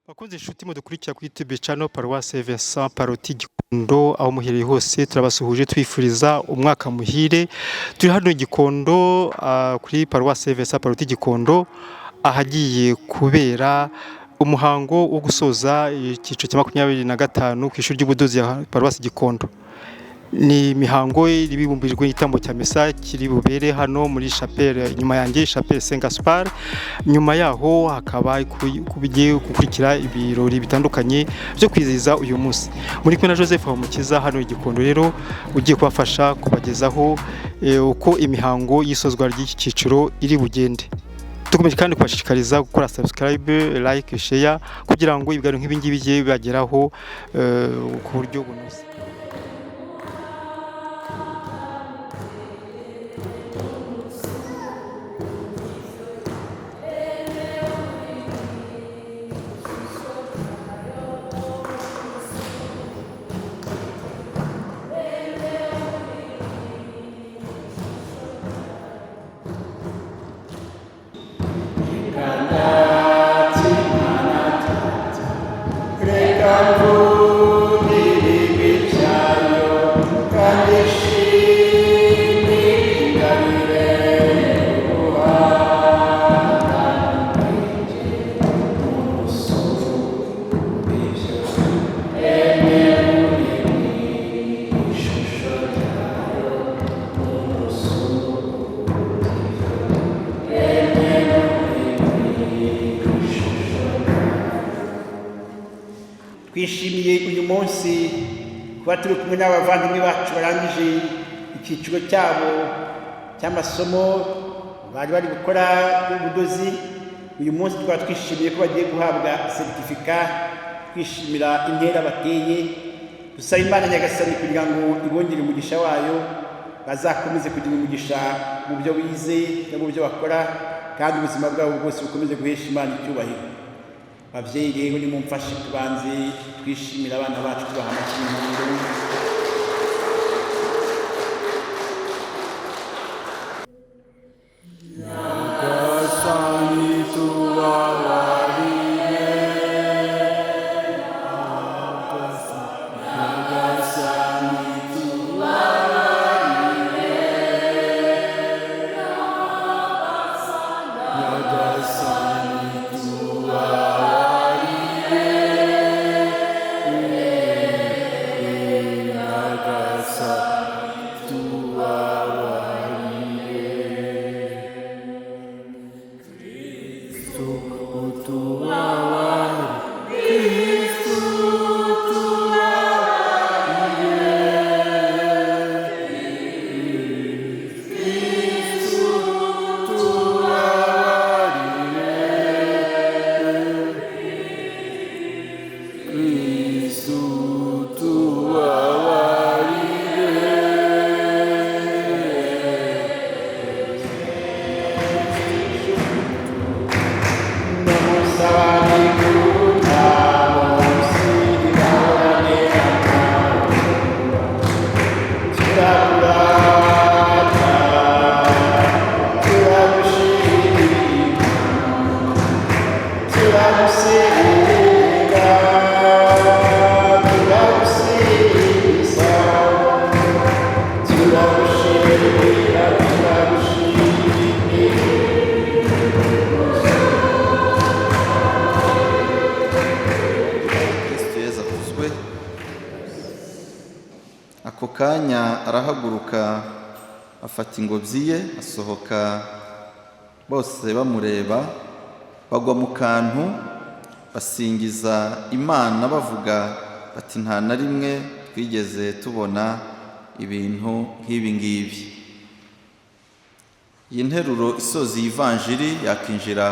Bakunze inshuti mudukurikira kuri YouTube channel Paroisse Vincent Paroti Gikondo aho muhereye hose turabasuhuje twifuriza umwaka muhire. Turi hano Gikondo kuri Paroisse Vincent Paroti Gikondo ahagiye kubera umuhango wo gusoza icyiciro cya 25 ku ishuri ry'ubudozi ya Paroisse Gikondo. Ni mihango ibibumbirijwe igitambo cya misa kiri bubere hano muri chapelle nyuma yanjye chapelle Saint Gaspard. Nyuma yaho hakaba kubigiye gukurikira ibirori bitandukanye byo kwizihiza uyu munsi. Muri kumwe na Joseph Hamukiza hano Gikondo rero ugiye kubafasha kubagezaho uko imihango y'isozwa ry'iki cyiciro iri bugende. Tukomeje kandi kubashishikariza gukora subscribe, like, share kugira ngo ibiganiro nk'ibi ngibi bigiye bibageraho ku buryo bunoze. Twishimiye uyu munsi kuba turi kumwe n'abavandimwe bacu barangije icyiciro cyabo cy'amasomo bari gukora ubudozi. Uyu munsi twaba twishimiye ko bagiye guhabwa certificate, twishimira intera bateye. Dusaba Imana Nyagasani kugira ngo ibongere umugisha wayo, bazakomeze kugira umugisha mu byo bize no mu byo bakora, kandi ubuzima bwabo bwose bukomeze guhesha Imana icyubahiro. Ababyeyi rero nimumfashe tubanze twishimira abana bacu tubaha amashyi. Ako kanya arahaguruka afata ingobyi ye asohoka, bose bamureba bagwa mu kantu basingiza Imana bavuga bati nta na rimwe twigeze tubona ibintu nk'ibi ngibi. Iyi nteruro isoza ivanjiri yakinjira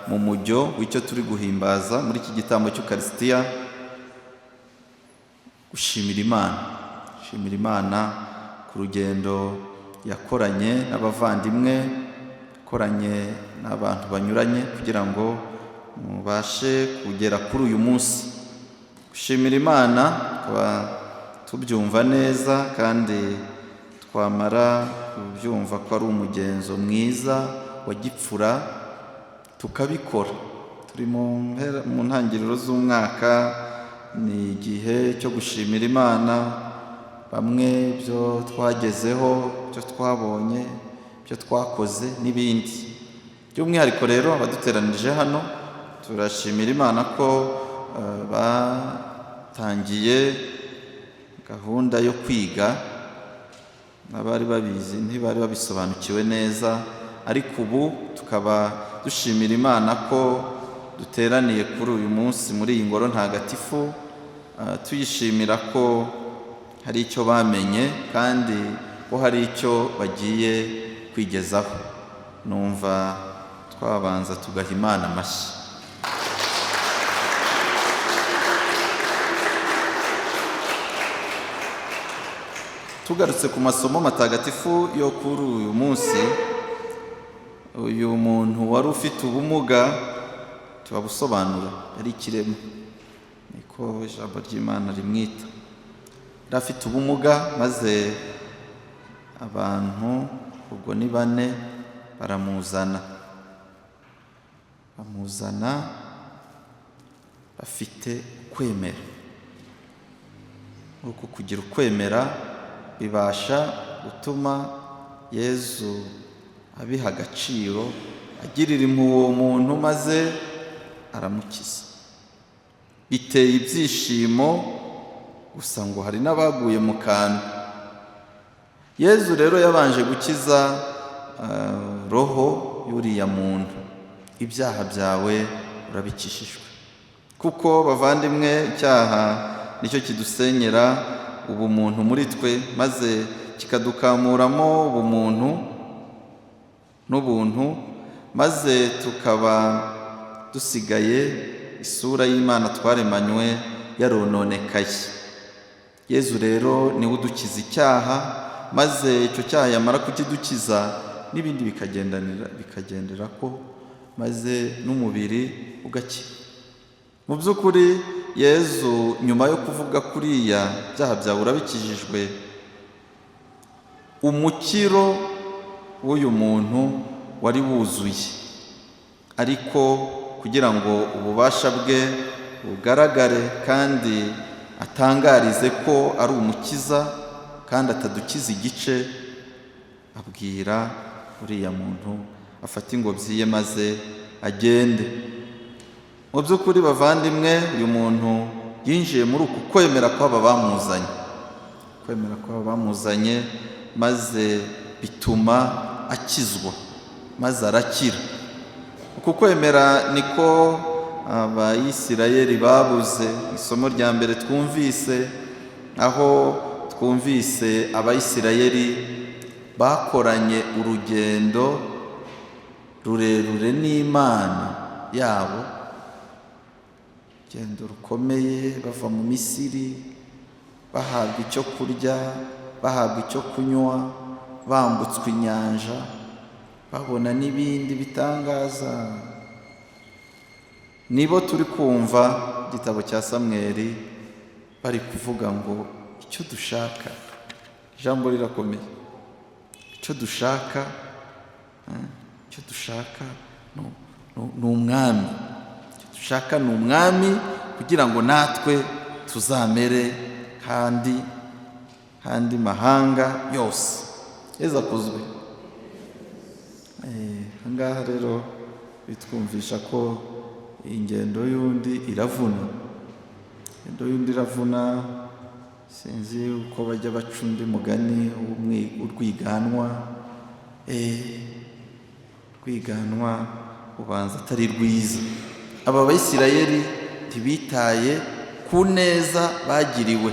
mu mujyo w'icyo turi guhimbaza muri iki gitambo cy'Ukarisitiya, gushimira Imana ku rugendo yakoranye n'abavandimwe, yakoranye n'abantu banyuranye kugira ngo mubashe kugera kuri uyu munsi. Gushimira Imana tukaba tubyumva neza, kandi twamara kubyumva ko ari umugenzo mwiza wa gipfura tukabikora, turi mu ntangiriro z'umwaka, ni igihe cyo gushimira Imana bamwe ibyo twagezeho, ibyo twabonye, ibyo twakoze n'ibindi. By'umwihariko rero abaduteranije hano turashimira Imana ko batangiye gahunda yo kwiga. Abari babizi ntibari babisobanukiwe neza, ariko ubu tukaba dushimira Imana ko duteraniye kuri uyu munsi muri iyi ngoro ntagatifu, tuyishimira ko hari icyo bamenye kandi ko hari icyo bagiye kwigezaho. Numva twabanza tugaha Imana amashyi. Tugarutse ku masomo matagatifu yo kuri uyu munsi, uyu muntu wari ufite ubumuga tubabusobanura, yari ikirema, niko ijambo ry'Imana rimwita. Yari afite ubumuga, maze abantu ubwo ni 4 baramuzana bafite ukwemera. Uku kugira ukwemera bibasha gutuma Yezu abiha agaciro, agirira impuhwe uwo muntu, maze aramukiza. Biteye ibyishimo, gusa ngo hari n'abaguye mu kantu. Yezu rero yabanje gukiza roho y'uriya muntu. Ibyaha byawe urabikishijwe. Kuko bavandimwe, icyaha nicyo kidusenyera ubumuntu muri twe, maze kikadukamuramo ubumuntu n'ubuntu, maze tukaba dusigaye isura y'Imana twaremanywe yarononekaye. Yezu rero niwe udukiza icyaha, maze icyo cyaha yamara kukidukiza n'ibindi bikagendera ko, maze n'umubiri ugakira. Mu by'ukuri Yezu nyuma yo kuvuga kuriya byaha byawe urabikijijwe, umukiro w'uyu muntu wari wuzuye, ariko kugira ngo ububasha bwe bugaragare kandi atangarize ko ari umukiza kandi atadukiza igice, abwira uriya muntu afata ingobyi ye maze agende. Mu by'ukuri bavandimwe, uyu muntu yinjiye muri uku kwemera kw'aba bamuzanye, maze bituma akizwa, maze arakira. Uku kwemera niko Abayisirayeli babuze. Isomo rya mbere twumvise, aho twumvise Abayisirayeli bakoranye urugendo rurerure n'Imana yabo, urugendo rukomeye, bava mu Misiri bahabwa icyo kurya, bahabwa icyo kunywa, bambutswe inyanja, babona n'ibindi bitangaza. Nibo turi kumva igitabo cya Samweli bari kuvuga ngo icyo dushaka, ijambo rirakomeye, icyo dushaka ni umwami. Dushaka ni umwami, kugira ngo natwe tuzamere kandi mahanga yose. Yezu akuzwe. Ahangaha rero bitwumvisha ko ingendo y'undi iravuna. Sinzi uko bajya baca undi mugani urwiganwa. Rwiganwa ubanza atari rwiza. Aba Bayisirayeli ntibitaye ku neza bagiriwe,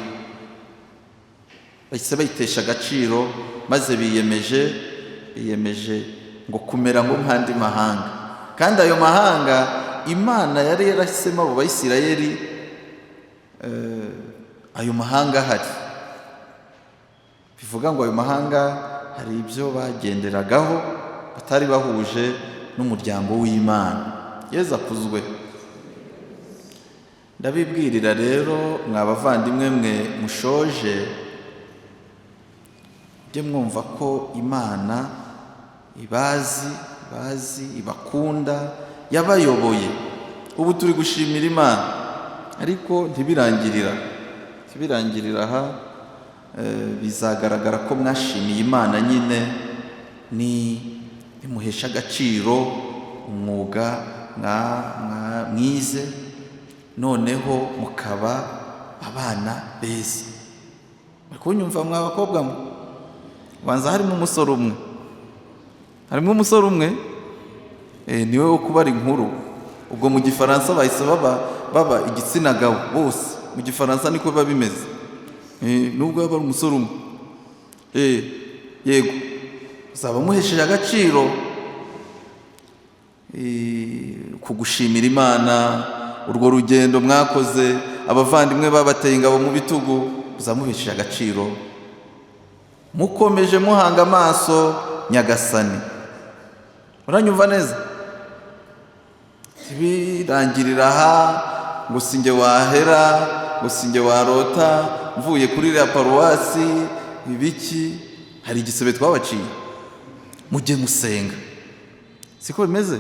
bahise bayitesha agaciro, maze biyemeje ngo kumera ngo nk'andi mahanga. Kandi ayo mahanga Imana yari yarahisemo abo Bayisirayeli, ayo mahanga ahari, bivuga ngo ayo mahanga hari ibyo bagenderagaho batari bahuje n'umuryango w'Imana. Yezu akuzwe. Ndabibwirira rero mwa bavandimwe mwe mushoje, mujye mwumva ko Imana ibazi, ibakunda, yabayoboye ubu turi gushimira Imana, ariko ntibirangirira aha. Bizagaragara ko mwashimiye Imana nyine nimuhesha agaciro umwuga mwize, noneho mukaba abana beza. Muri kunyumva mwa bakobwa mwe? Banza harimo umusore umwe niwe wo kubara inkuru. Ubwo mu gifaransa bahise baba igitsina gabo bose, mu gifaransa niko biba bimeze. Nubwo yaba ari umusore umwe, yego uzaba muhesheje agaciro ku gushimira Imana. Urwo rugendo mwakoze, abavandimwe babateye ingabo mu bitugu, uzamuhesheje agaciro mukomeje muhanga amaso Nyagasani. Uranyumva neza? Ntibirangirira aha ngo sinjye wahera, ngo sinjye warota mvuye kuri iriya paruwasi ibiki. Hari igisebe twabaciye. Mujye musenga, siko bimeze?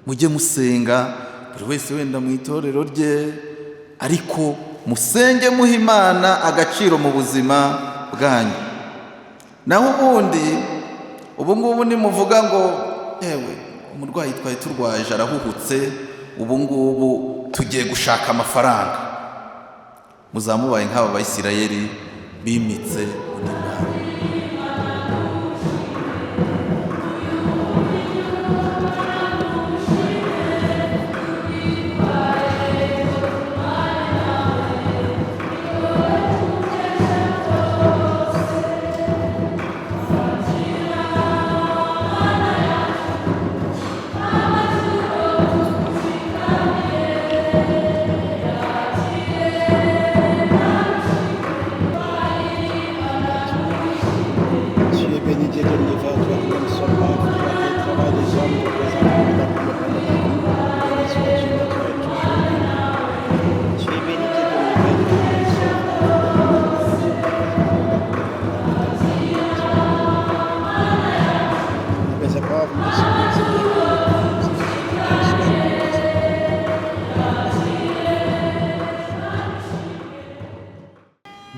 Mujye musenga, buri wese wenda mu itorero rye, ariko musenge muha Imana agaciro mu buzima bwanyu. Naho ubu ngubu nimuvuga ngo yewe umurwayi twari turwaje arahuhutse, ubu ngubu tugiye gushaka amafaranga, muzamubaye nk'aba Bayisirayeli bimitse undi mwami.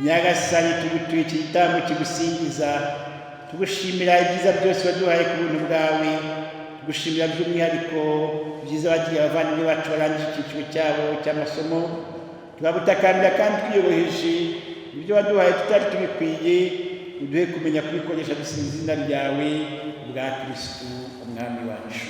Nyagasani, tugutuye iki gitambo kigusingiza, tugushimira ibyiza byose waduhaye ku buntu bwawe, tugushimira by'umwihariko byiza wagiriye abavandimwe bacu barangije icyiciro cyabo cy'amasomo. Turagutakambira kandi twiyoroheje ibyo waduhaye tutari tubikwiye, uduhe kumenya kubikoresha dusingiza izina ryawe bwa Kristo umwami wacu.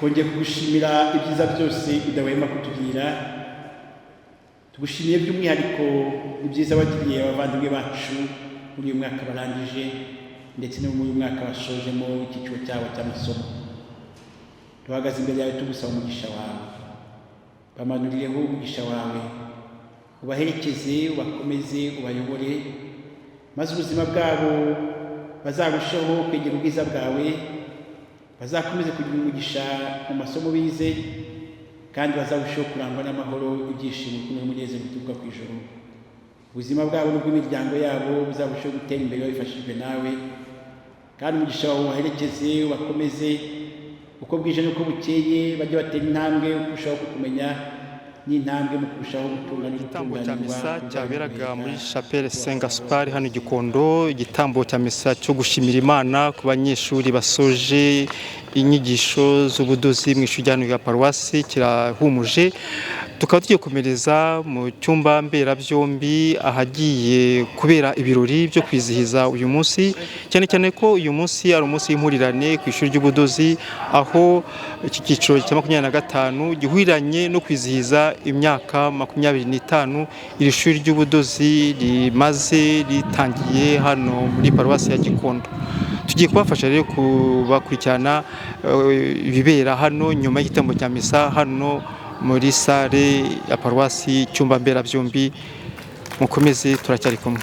twongeye kugushimira ibyiza byose udahwema kutugira. Tugushimiye by'umwihariko ibyiza wagiriye abavandimwe bacu muri uyu mwaka barangije ndetse no muri uyu mwaka bashojemo icyiciro cyabo cy'amasomo. Duhagaze imbere yawe tugusaba umugisha wawe, bamanurireho umugisha wawe, ubaherekeze, ubakomeze, ubayobore, maze ubuzima bwabo bazarushaho kwegera ubwiza bwawe, bazakomeze kugira umugisha mu masomo bize, kandi bazarushaho kurangwa n'amahoro, ibyishimo n'umunezero bituruka ku ijuru. Ubuzima bwabo n'ubw'imiryango yabo buzarushaho gutera imbere babifashijwe nawe, kandi umugisha wawe ubaherekeze, ubakomeze, uko bwije n'uko bukeye bajye batera intambwe kurushaho kukumenya n'intambwe mu kurushaho gutunganya igitambo cya misa cyaberaga muri Chapelle Saint Gaspard hano i Gikondo, igitambo cya misa cyo gushimira Imana ku banyeshuri basoje inyigisho z'ubudozi mu ishuri rya Paruwasi kirahumuje. Tukaba tugiye komereza mu cyumba mberabyombi ahagiye kubera ibirori byo kwizihiza uyu munsi, cyane cyane ko uyu munsi ari umunsi w'impurirane ku ishuri ry'ubudozi, aho iki cyiciro cya 25 gihuriranye no kwizihiza imyaka 25 iri shuri ry'ubudozi rimaze ritangiye hano muri Paruwasi ya Gikondo. Tugiye kubafasha rero kubakurikirana ibibera hano nyuma y'igitambo cya misa hano muri sale ya Paruwasi cyumba mberabyombi. Mukomeze, turacyari kumwe.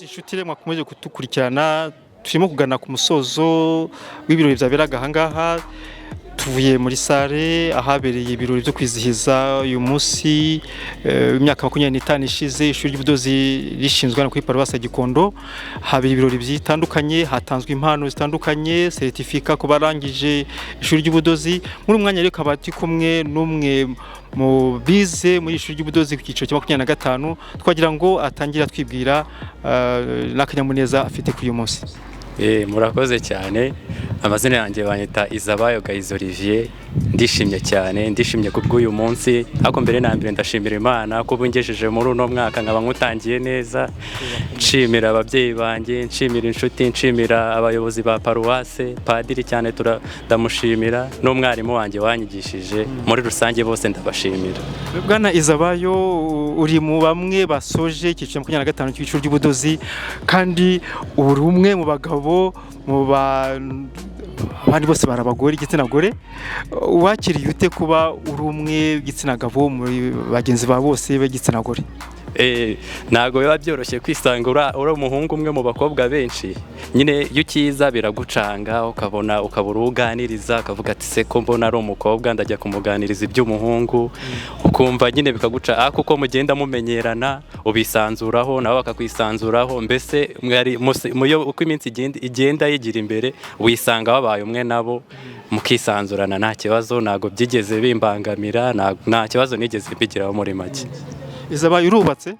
Inshuti mwakomeje kutukurikirana, turimo kugana ku musozo w'ibirori byaberaga ahangaha. Tuvuye muri sale ahabereye ibirori byo kwizihiza uyu munsi imyaka 25 ishize ishuri ry'ubudozi rishinzwe kuri Paruwasi ya Gikondo. Habera ibirori byitandukanye, hatanzwe impano zitandukanye, certificat ku barangije ishuri ry'ubudozi. Muri umwanya rero kabati kumwe n'umwe mu bize muri ishuri ry'ubudozi ku cyiciro cya 25, twagira ngo atangira twibwira n'akanyamuneza afite kuri uyu munsi. Murakoze cyane. Amazina yanjye banyita Izabayo Gahizi Olivier. Ndishimye kubw'uyu munsi, ariko mbere na mbere ndashimira Imana ko bungejeje muri uno mwaka nkaba nkutangiye neza. Nshimira ababyeyi banjye, nshimira inshuti, nshimira abayobozi ba Paruwase, padiri cyane ndamushimira, n'umwarimu wanjye wanyigishije. Muri rusange bose ndabashimira. Bwana Izabayo, uri mu bamwe basoje icyiciro cya 25 cy'ishuri ry'ubudozi, kandi uri umwe mu bagabo mu abandi bose barabagore igitsina gore. Wakiriye ute kuba uri umwe igitsina gabo muri bagenzi ba bose b'igitsina gore? ntabwo biba byoroshye kwisanga uri umuhungu umwe mu bakobwa benshi, nyine iyo ukiza biragucanga ukabura uganiriza, akavuga ati se ko mbona ari umukobwa ndajya kumuganiriza iby'umuhungu, ukumva nyine bikaguca, ariko uko mugenda mumenyerana ubisanzuraho nawe bakakwisanzuraho, mbese uko iminsi igenda yigira imbere wisanga wabaye umwe nabo, mukisanzurana nta kibazo, ntabwo byigeze bimbangamira, nta kibazo nigeze mbigiraho muri make. Izabaye urubatse?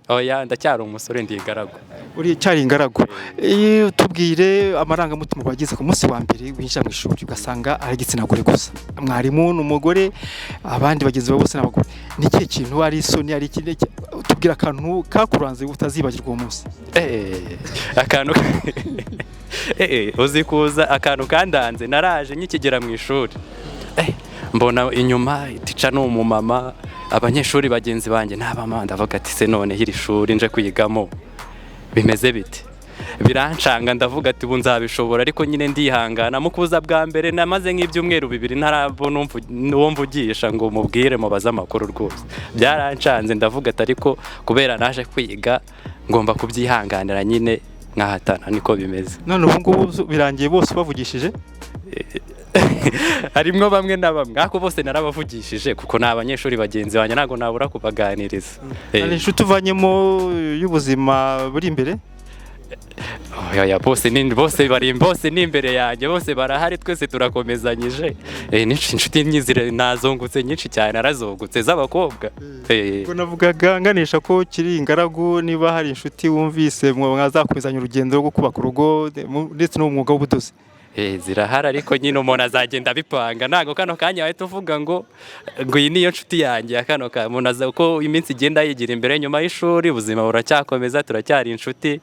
Oya, ndacyari umusore, ndi ingaragu. Uri cyari ingaragu. Tubwire amarangamutima wagize ku munsi wa mbere winjira mu ishuri ugasanga ari igitsina gore gusa, mwarimu n'umugore, abandi bagenzi babo bose n'abagore. Ni ikihe kintu ari isoni, ari ikindi? Tubwira akantu kakuranze utazibagirwa uwo munsi. Akantu uzi kuza akantu kandanze, naraje nkikigera mu ishuri, mbona inyuma tica n'umumama, abanyeshuri bagenzi banjye n'abamama, ndavuga ati se none iri shuri nje kwigamo bimeze bite? Birancanga, ndavuga ati ubu nzabishobora, ariko nyine ndihangana. Mu kuza bwa mbere namaze nk'ibyumweru 2 ntarabona uwo mvugisha ngo mubwire mubaze amakuru rwose, byarancanze, ndavuga ati ariko kubera naje kwiga ngomba kubyihanganira nyine nkahatana, niko bimeze. None ubu ngubu birangiye bose bavugishije? Harimwo bamwe na bamwe, ariko bose narabavugishije kuko ni abanyeshuri bagenzi banjye, ntabwo nabura kubaganiriza. Hari inshuti uvanyemo y'ubuzima buri imbere? Oya, bose ni imbere yanjye, bose barahari, twese turakomezanyije. Inshuti nyizire nazongutse nyinshi cyane, narazongutse z'abakobwa. Ubwo navugaga nganisha ko kiri ingaragu, niba hari inshuti wumvise mwazakomezanya urugendo rwo kubaka urugo ndetse n'umwuga w'ubudozi. Zirahari, ariko nyine umuntu azagenda bipanga, ntabwo kano kanya wahita uvuga ngo iyi niyo nshuti yanjye ya kano kanya. Umuntu aza uko iminsi igenda yigira imbere, nyuma y'ishuri ubuzima buracyakomeza, turacyari inshuti,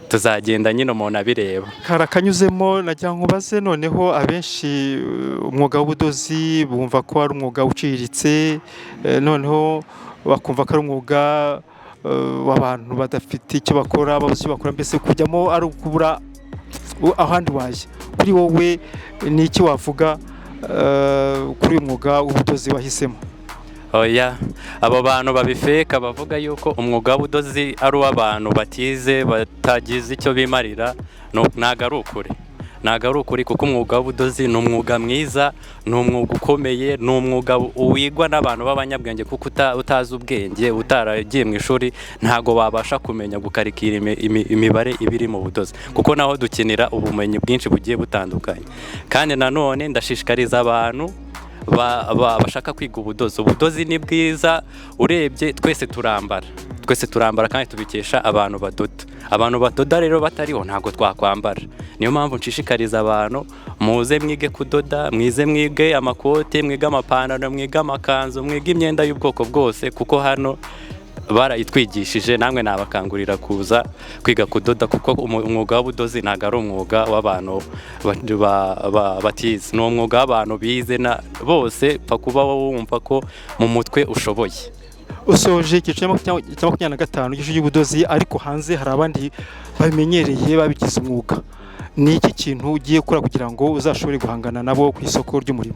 tuzagenda nyine umuntu abireba. Karakanyuzemo najya nkubaze, noneho abenshi umwuga w'ubudozi bumva ko ari umwuga uciriritse, noneho bakumva ko ari umwuga w'abantu badafite icyo bakora, babuze icyo bakora, mbese kujyamo ari ukubura ahandi waje. Kuri wowe ni iki wavuga kuri uyu mwuga w'ubudozi wahisemo? Oya, abo bantu babifeka bavuga yuko umwuga w'ubudozi ari uw'abantu batize, batagize icyo bimarira, ntago ari ukuri, kuko umwuga w'ubudozi ni umwuga mwiza, ni umwuga ukomeye, ni umwuga wigwa n'abantu b'abanyabwenge, kuko utazi ubwenge, utaragiye mu ishuri, ntago wabasha kumenya gukarikira imibare ibiri mu budozi, kuko naho dukenera ubumenyi bwinshi bugiye butandukanye. Kandi nanone ndashishikariza abantu bashaka kwiga ubudozi. Ubudozi ni bwiza, urebye twese turambara kandi tubikesha abantu badoda. Abantu badoda rero batariho ntabwo twakwambara. Niyo mpamvu nshishikariza abantu muze mwige kudoda, mwige amakote, mwige amapantaro, mwige amakanzu, mwige imyenda y'ubwoko bwose, kuko hano barayitwigishije. Namwe nabakangurira kuza kwiga kudoda, kuko umwuga w'ubudozi ntabwo ari umwuga w'abantu batize, ni umwuga w'abantu bize bose, pfa kuba wumva ko mu mutwe ushoboye. Usoje icyiciro cya 25 cy'ishuri y'ubudozi, ariko hanze hari abandi babimenyereye babigize umwuga. Ni iki kintu ugiye gukora kugira ngo uzashobore guhangana nabo ku isoko ry'umurimo?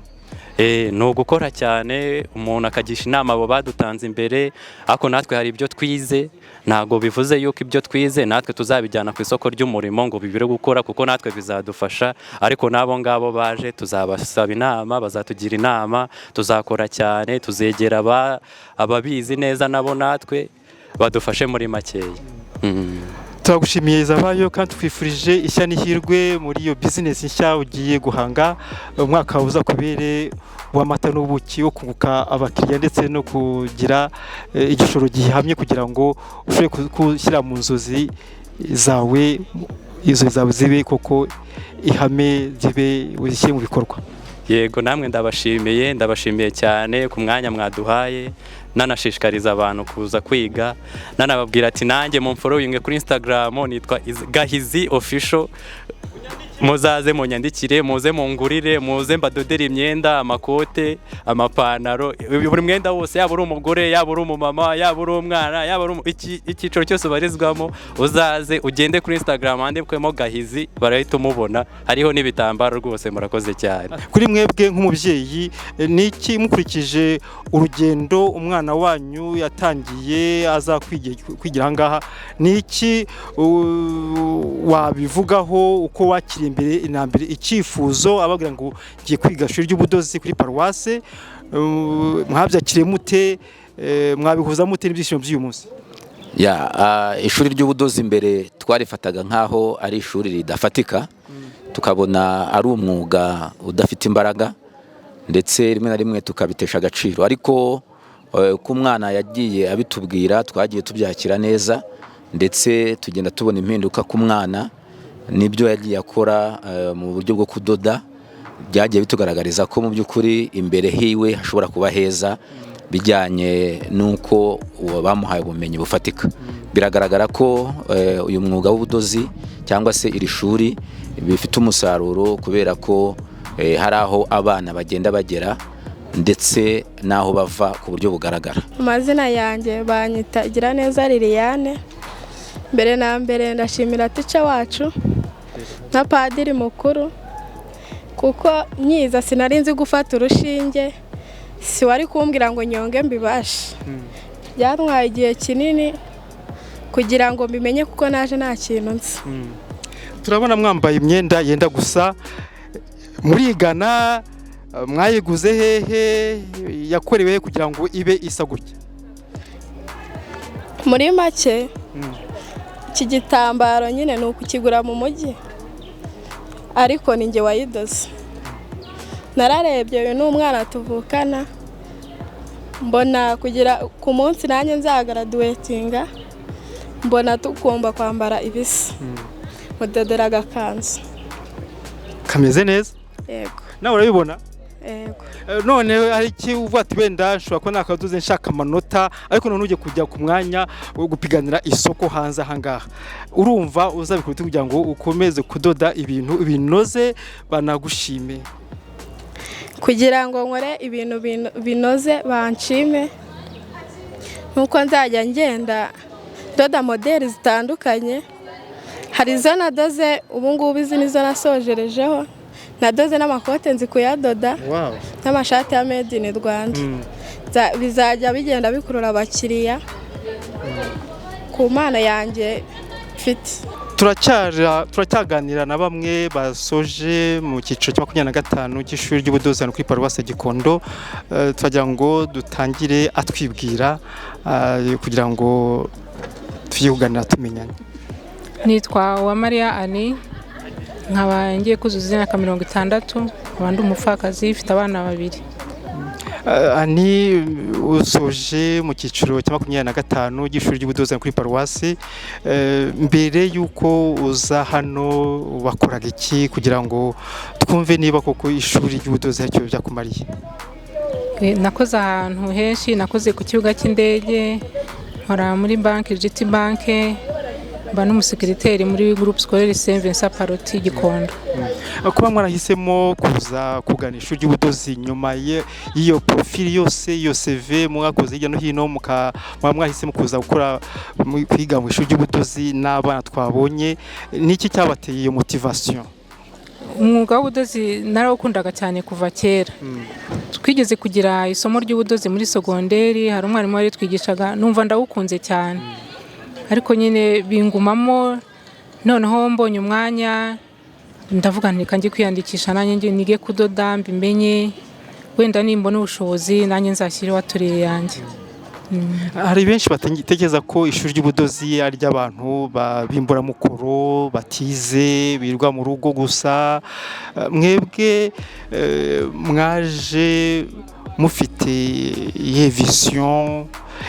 Ni ugukora cyane, umuntu akagisha inama abo badutanze imbere, ariko natwe hari ibyo twize, ntabwo bivuze yuko ibyo twize natwe tuzabijyana ku isoko ry'umurimo ngo bibire gukora, kuko natwe bizadufasha, ariko n'abo ngabo baje tuzabasaba inama, bazatugira inama, tuzakora cyane, tuzegera ababizi neza nabo natwe badufashe muri makeya. Turagushimiye Izabayo, kandi twifurije ishya n'ihirwe muri iyo business nshya ugiye guhanga. Umwaka uza kubere w'amata n'ubuki, wo kunguka abakiriya ndetse no kugira igishoro gihamye, kugira ngo ushobore gushyira mu nzozi zawe, izo zawe zibe koko ihame, zibe uzishyire mu bikorwa. Yego, namwe ndabashimiye cyane ku mwanya mwaduhaye, nanashishikariza abantu kuza kwiga, nanababwira ati nanjye mu following kuri Instagram nitwa Gahizi Official. muzaze munyandikire, muze mungurire, muze mbadodere imyenda, amakote, amapantaro, buri mwenda wose, yaba uri umugore, yaba uri umumama, yaba uri umwana, yaba uri icyiciro cyose ubarizwamo, uzaze ugende kuri Instagram handitsemo Gahizi, barahita umubona, hariho n'ibitambaro rwose. Murakoze cyane. Kuri mwebwe nk'umubyeyi, niki mukurikije urugendo umwana wanyu yatangiye aza kwigira ahangaha, niki wabivugaho, uko wakiriye imbere na mbere icyifuzo abagira ngo ngiye kwiga ishuri ry'ubudozi kuri paruwase, mwabyakiriye mute, mwabihuza mute n'ibyishimo by'uyu munsi? Ishuri ry'ubudozi imbere twarifataga nk'aho ari ishuri ridafatika, tukabona ari umwuga udafite imbaraga, ndetse rimwe na rimwe tukabitesha agaciro, ariko uko umwana yagiye abitubwira twagiye tubyakira neza, ndetse tugenda tubona impinduka ku mwana n'ibyo yagiye akora mu buryo bwo kudoda, byagiye bitugaragariza ko mu by'ukuri imbere hiwe hashobora kuba heza, bijyanye n'uko bamuhaye ubumenyi bufatika. Biragaragara ko uyu mwuga w'ubudozi cyangwa se iri shuri bifite umusaruro, kubera ko hari aho abana bagenda bagera ndetse n'aho bava ku buryo bugaragara. Amazina yanjye banyita Giraneza Liliane. Mbere na mbere ndashimira tica wacu na padiri mukuru, kuko nyiza sinari nzi gufata urushinge, si wari kumbwira ngo nyonge mbibashe. Byantwaye igihe kinini kugira ngo mbimenye, kuko naje nta kintu nzi. Turabona mwambaye imyenda yenda gusa, murigana, mwayiguze hehe, yakorewe kugira ngo ibe isa gutya? Muri make iki gitambaro nyine ni ukukigura mu mujyi, ariko ni njye wayidoze. Nararebye uyu ni umwana tuvukana, mbona kugira ku munsi nanjye nzagaraduwetinga, mbona tugomba kwambara ibisa, mudodera agakanzu kameze neza. Yego. Nawe urabibona? Yego. None hari iki uvuga ati wenda nshobora ko nakaduze nshaka amanota, ariko none ujye kujya ku mwanya wo gupiganira isoko hanze ahangaha, urumva uzabikora kugira ngo ukomeze kudoda ibintu binoze banagushime? Kugira ngo nkore ibintu binoze banshime, nuko nzajya ngenda doda modeli zitandukanye. Hari izo nadoze ubu ngubu, izi nizo nasojerejeho. Nadoze n'amakote nzi kuyadoda, n'amashati ya made in Rwanda. Bizajya bigenda bikurura abakiriya ku mana yanjye mfite. Turacyaganira na bamwe basoje mu cyiciro cya 25 cy'ishuri ry'ubudozi kuri paruwase Gikondo. Twagira ngo dutangire atwibwira kugira ngo tuyihuganira tumenyane. Nitwa Uwamariya Ani, nkaba ngiye kuzuza imyaka 60, abandi umupfakazi, ifite abana 2. Ani, usoje mu cyiciro cya 25 cy'ishuri ry'ubudozi kuri paruwasi, mbere yuko uza hano wakoraga iki kugira ngo twumve niba koko ishuri ry'ubudozi cyo byakumariye? Nakoze ahantu henshi, nakoze ku kibuga cy'indege, nkora muri banki GT Bank, mba n'umusekreteri muri groupe scolaire Saint Vincent Paroti Gikondo. Kuba mwarahisemo kuza kugana ishuri ry'ubudozi nyuma y'iyo profil yose, iyo CV mwakoze hirya no hino, mwahisemo kuza gukora kwiga mu ishuri ry'ubudozi n'abana twabonye, niki cyabateye iyo motivation? Umwuga w'ubudozi narawukundaga cyane kuva kera. Twigeze kugira isomo ry'ubudozi muri segonderi, hari umwarimu wari twigishaga, numva ndawukunze cyane, ariko nyine bingumamo. Noneho mbonye umwanya ndavuga nti kanjye kwiyandikisha nanjye nige kudoda, mbimenye, wenda nimbona ubushobozi nanjye nzashyira waturire yanjye. Hari benshi batekereza ko ishuri ry'ubudozi ari ry'abantu bimbura mukoro, batize, birirwa mu rugo gusa. Mwebwe mwaje mufite iyi vision,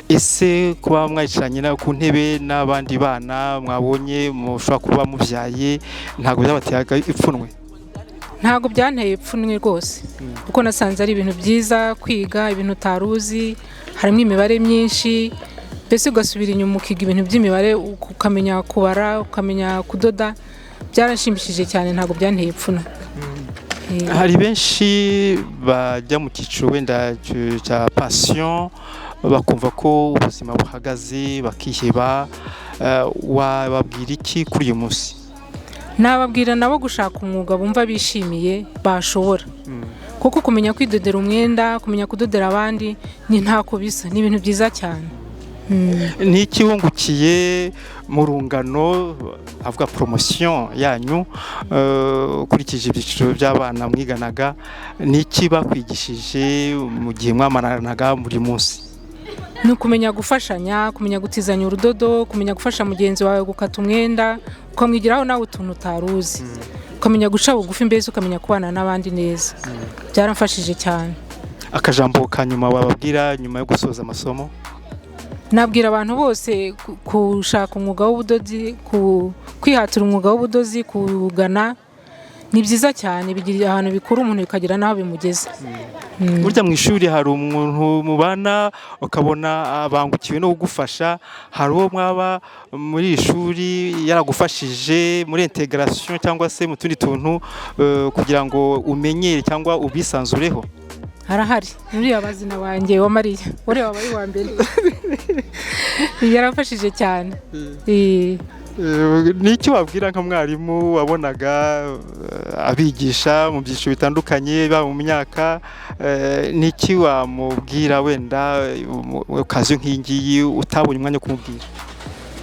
ese kuba mwayicaranye ku ntebe n'abandi bana mwabonye mushobora kuba mubyaye, ntabwo byabateye ipfunwe? Ntabwo byanteye ipfunwe rwose, kuko nasanze ari ibintu byiza kwiga ibintu utaruzi, harimo imibare myinshi, mbese ugasubira inyuma ukiga ibintu by'imibare, ukamenya kubara, ukamenya kudoda. byaranshimishije cyane, ntabwo byanteye ipfuna. hari benshi bajya mu cyiciro wenda cya passion bakumva ko ubuzima buhagaze bakiheba, wababwira iki kuri uyu munsi? Nababwira nabo gushaka umwuga bumva bishimiye bashobora, kuko kumenya kwidodera umwenda, kumenya kudodera abandi ni ntako bisa, ni ibintu byiza cyane. Ni iki wungukiye mu rungano avuga promotion yanyu, ukurikije ibyiciro by'abana mwiganaga, ni iki bakwigishije mu gihe mwamaranaga buri munsi? Ni ukumenya gufashanya, kumenya gutizanya urudodo, kumenya gufasha mugenzi wawe gukata umwenda, ukamwigiraho nawe utuntu utaruzi, ukamenya guca bugufi, mbese ukamenya kubana n'abandi neza. Byaramfashije cyane. Akajambo ka nyuma wababwira nyuma yo gusoza amasomo? Nabwira abantu bose gushaka umwuga w'ubudozi, kwihatira umwuga w'ubudozi, kugana ni byiza cyane, bigira ahantu bikura umuntu bikagira naho bimugeza. Burya mu ishuri hari umuntu mubana ukabona abangukiwe no kugufasha, hari uwo mwaba muri ishuri yaragufashije muri integration cyangwa se mu tundi tuntu kugira ngo umenyere cyangwa ubisanzureho? Harahari muri abazina wanjye wa Mariya, uri wabaye wa mbere. Yarafashije cyane. Ni iki wabwira nka mwarimu wabonaga abigisha mu byiciro bitandukanye baba mu myaka, ni iki wamubwira wenda ukazi nk'ingiyi utabonye umwanya wo kumubwira?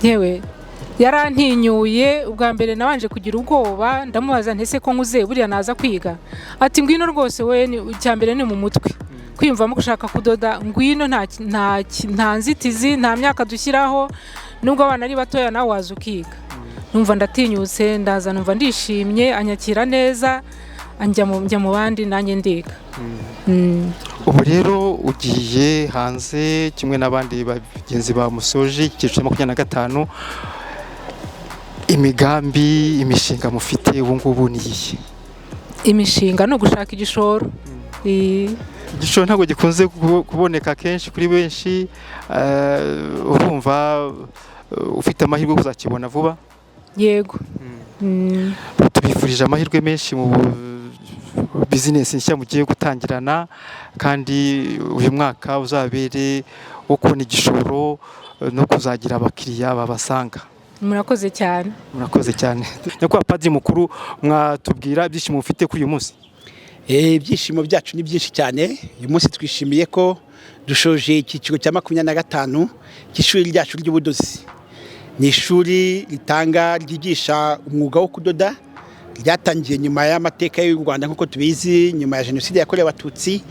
Yewe yarantinyuye ubwa mbere, nabanje kugira ubwoba, ndamubaza ntese ko nkuze buriya naza kwiga, ati ngwino rwose we cyambere ni mu mutwe kwiyumvamo gushaka kudoda, ngwino nta nzitizi, nta myaka dushyiraho, nubwo abana ari batoya nawe waza ukiga. Numva ndatinyutse, ndaza numva ndishimye, anyakira neza, njya mu bandi nanjye ndiga. Ubu rero ugiye hanze kimwe n'abandi bagenzi ba musoje icyiciro cya 25, imigambi, imishinga mufite ubu ngubu ni iyihe? Imishinga no gushaka igishoro. Igishoro ntabwo gikunze kuboneka kenshi kuri benshi, urumva ufite amahirwe kuzakibona vuba? Yego. Tubifurije amahirwe menshi mu business nshya mugiye gutangirana, kandi uyu mwaka uzabere wo kubona igishoro no kuzagira abakiriya babasanga. Murakoze cyane. Murakoze cyane. Nyakubahwa Padiri Mukuru, mwatubwira ibyishimo mufite kuri uyu munsi? Ibyishimo byacu ni byinshi cyane. Uyu munsi twishimiye ko dushoje icyiciro cya 25 cy'ishuri ryacu ry'ubudozi. Ni ishuri ritanga ryigisha umwuga wo kudoda, ryatangiye nyuma y'amateka y'u Rwanda nk'uko tubizi, nyuma ya Jenoside yakorewe Abatutsi,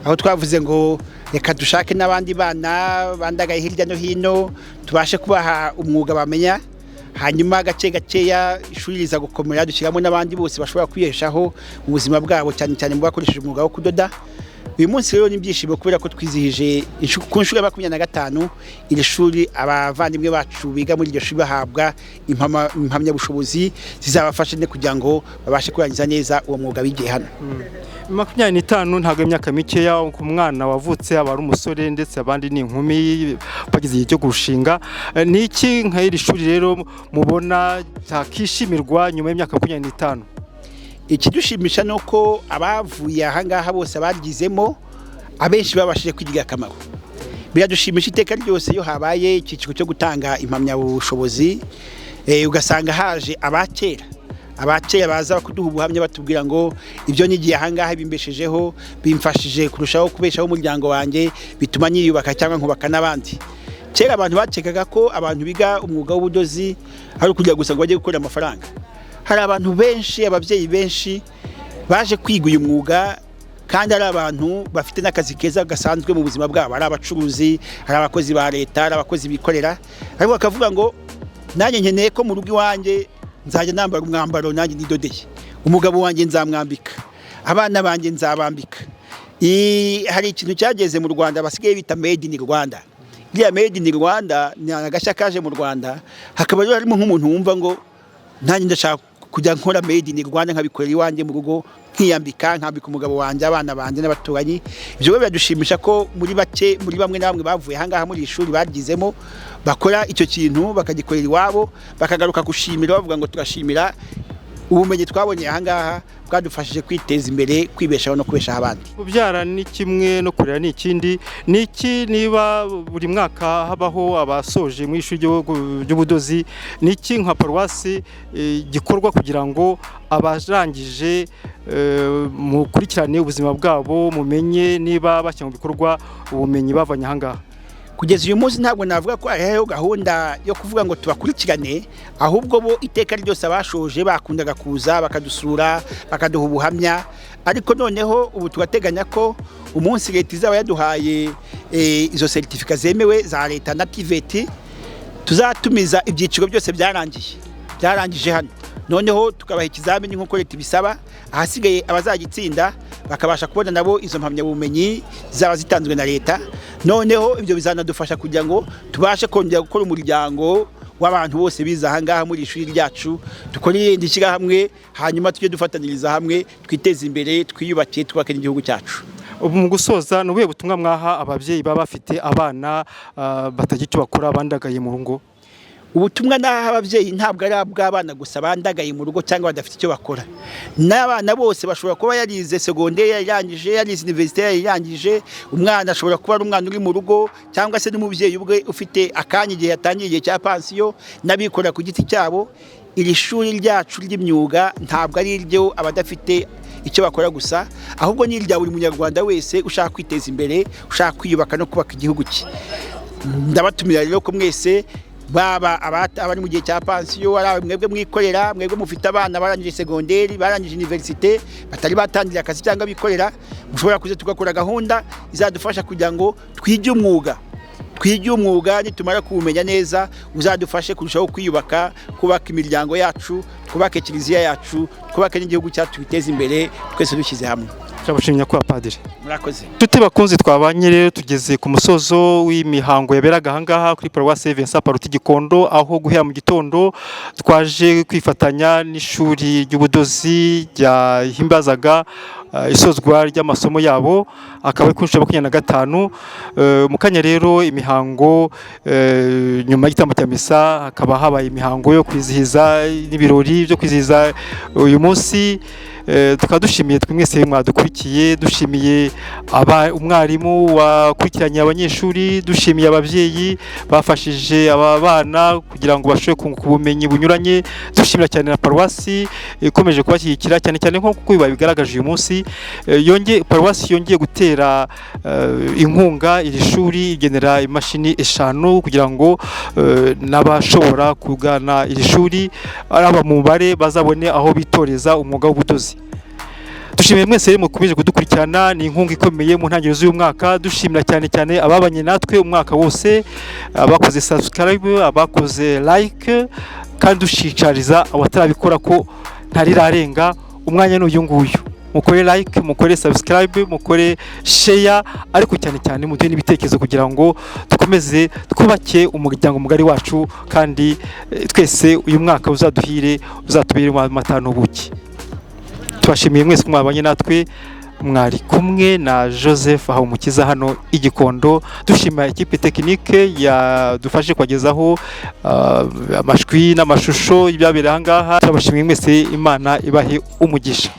aho twavuze ngo reka dushake n'abandi bana bandagaye hirya no hino tubashe kubaha umwuga bamenya, hanyuma gakeya ishuri riza gukomera, dushyiramo n'abandi bose bashobora kwiheshaho mu buzima bwabo, cyane cyane mu bakoresheje umwuga wo kudoda. Uyu munsi rero ni byishimo kubera ko twizihije ku nshuro ya 25 iri shuri abavandimwe bacu biga muri iryo shuri bahabwa impamyabushobozi zizabafasha ne kugira ngo babashe kurangiza neza uwo mwuga bigiye hano. 25 ntabwo imyaka mikeya ku mwana wavutse, aba ari umusore ndetse abandi ni inkumi bagize igihe cyo gushinga. Ni iki nka iri shuri rero mubona cyakishimirwa nyuma y'imyaka 25? Ikidushimisha nuko abavuye ahangaha bose abagizemo abenshi babashije kwigira akamaro. Biradushimisha iteka ryose iyo habaye icyiciro cyo gutanga impamyabushobozi, ugasanga haje abakera baza kuduha ubuhamya batubwira ngo ibyo nigiye ahangaha bimbeshejeho, bimfashije kurushaho kubeshaho umuryango wanjye, bituma nyiyubaka cyangwa nkubaka n'abandi. Kera abantu bakekaga ko abantu biga umwuga w'ubudozi ari ukujya gusa ngo bajye gukora amafaranga. Hari abantu benshi, ababyeyi benshi baje kwiga uyu mwuga, kandi ari abantu bafite n'akazi keza gasanzwe mu buzima bwabo, ari abacuruzi, ari abakozi ba leta, ari abakozi bikorera, ariko bakavuga ngo nanjye nkeneye ko mu rugo iwanjye nzajya nambara umwambaro nanjye nidodeye, umugabo wanjye nzamwambika, abana banjye nzabambika. Hari ikintu cyageze mu Rwanda basigaye bita made in Rwanda. Iriya made in Rwanda ni agashya kaje mu Rwanda, hakaba harimo nk'umuntu wumva ngo nanjye ndashaka kujya nkora made in Rwanda nkabikorera iwanjye mu rugo, nkiyambika, nkambika umugabo wanjye, abana banjye n'abaturanyi. Ibyo biradushimisha ko muri bamwe na bamwe bavuye ahangaha muri ishuri bagizemo bakora icyo kintu bakagikorera iwabo, bakagaruka gushimira bavuga ngo turashimira ubumenyi twabonye aha ngaha bwadufashije kwiteza imbere, kwibeshaho no kubeshaho abandi. Kubyara ni kimwe no kurera ni ikindi. Ni iki niba buri mwaka habaho abasoje mu ishuri ry'ubudozi, ni iki nka paruwasi gikorwa kugira ngo abarangije mukurikirane ubuzima bwabo, mumenye niba bashyira mu bikorwa ubumenyi bavanye aha ngaha? Kugeza uyu munsi ntabwo navuga ko hariho gahunda yo kuvuga ngo tubakurikirane, ahubwo bo iteka ryose abashoje bakundaga kuza bakadusura, bakaduha ubuhamya. Ariko noneho ubu tugateganya ko umunsi leta izaba yaduhaye izo certificat zemewe za leta na TVET, tuzatumiza ibyiciro byose byarangije hano, noneho tukabaha ikizamini nk'uko leta ibisaba, ahasigaye abazagitsinda bakabasha kubona nabo izo mpamyabumenyi zaba zitanzwe na leta. Noneho ibyo bizanadufasha kugira ngo tubashe kongera gukora umuryango w'abantu bose biza aha ngaha muri ishuri ryacu, dukore irindi shyirahamwe, hanyuma tujye dufataniriza hamwe, twiteze imbere, twiyubake, twubake n'igihugu cyacu. Ubu mu gusoza, ni ubuhe butumwa mwaha ababyeyi baba bafite abana batagira icyo bakora, bandagaye mu rugo? Ubutumwa naha ababyeyi ntabwo ari abw'abana gusa bandagaye mu rugo cyangwa badafite icyo bakora. N'abana bose bashobora kuba yarize segonderi yarangije, yarize universite yarangije, umwana ashobora kuba ari umwana uri mu rugo, cyangwa se n'umubyeyi ubwe ufite akanya igihe yatangiye igihe cya pansiyo, n'abikorera ku giti cyabo. Iri shuri ryacu ry'imyuga ntabwo ari iryo abadafite icyo bakora gusa, ahubwo ni irya buri munyarwanda wese ushaka kwiteza imbere, ushaka kwiyubaka no kubaka igihugu cye. Ndabatumira rero ko mwese, baba abari mu gihe cya pansiyo, ari mwebwe mwikorera, mwebwe mufite abana barangije segonderi, barangije universite, batari batangira akazi cyangwa bikorera, mushobora kuza tugakora gahunda izadufasha kugira ngo twige umwuga, nitumara kuwumenya neza uzadufashe kurushaho kwiyubaka, kubaka imiryango yacu, kubaka kiliziya yacu, kubaka n'igihugu cyacu, biteze imbere twese dushyize hamwe. Turabashimira kwa Padiri. Murakoze. Tuti bakunzi, twabanye rero tugeze ku musozo w'imihango yaberaga aha ngaha kuri Paruwasi Vincent Paruti Gikondo, aho guhera mu gitondo twaje kwifatanya n'ishuri ry'ubudozi ryahimbazaga isozwa ry'amasomo yabo, akaba ari ku nshuro ya 25. Mu kanya rero imihango nyuma y'igitambo cya misa hakaba habaye imihango yo kwizihiza n'ibirori byo kwizihiza uyu munsi. Tukaba dushimiye mwese mwadukurikiye, dushimiye umwarimu wakurikiranye abanyeshuri, dushimiye ababyeyi bafashije aba bana kugira ngo bashobore kunguka ubumenyi bunyuranye, dushimira cyane na paruwasi ikomeje kubashyigikira cyane cyane nk'uko bigaragaje uyu munsi. Paruwasi yongeye gutera inkunga iri shuri, igenera imashini 5 kugira ngo n'abashobora kugana iri shuri aba mu mubare bazabone aho bitoreza umwuga w'ubudozi. Dushimiye mwese mukomeje kudukurikirana, ni inkunga ikomeye mu ntangiriro z'uyu mwaka. Dushimira cyane cyane ababanye natwe umwaka wose, abakoze subscribe, abakoze like, kandi dushishikariza abatarabikora ko ntarirarenga, umwanya n'uyu nguyu. Mukore like, mukore subscribe, mukore share, ariko cyane cyane muduhe n'ibitekerezo kugira ngo dukomeze twubake umuryango mugari wacu, kandi twese uyu mwaka uzaduhire, uzatubere amatano buki. Tubashimiye mwese ko mwabanye natwe, mwari kumwe na Joseph Habumukiza hano i Gikondo. Dushimira equipe technique yadufashe kwagezaho amashwi n'amashusho y'ibyabereye aha ngaha. Tubashimiye mwese, Imana ibahe umugisha.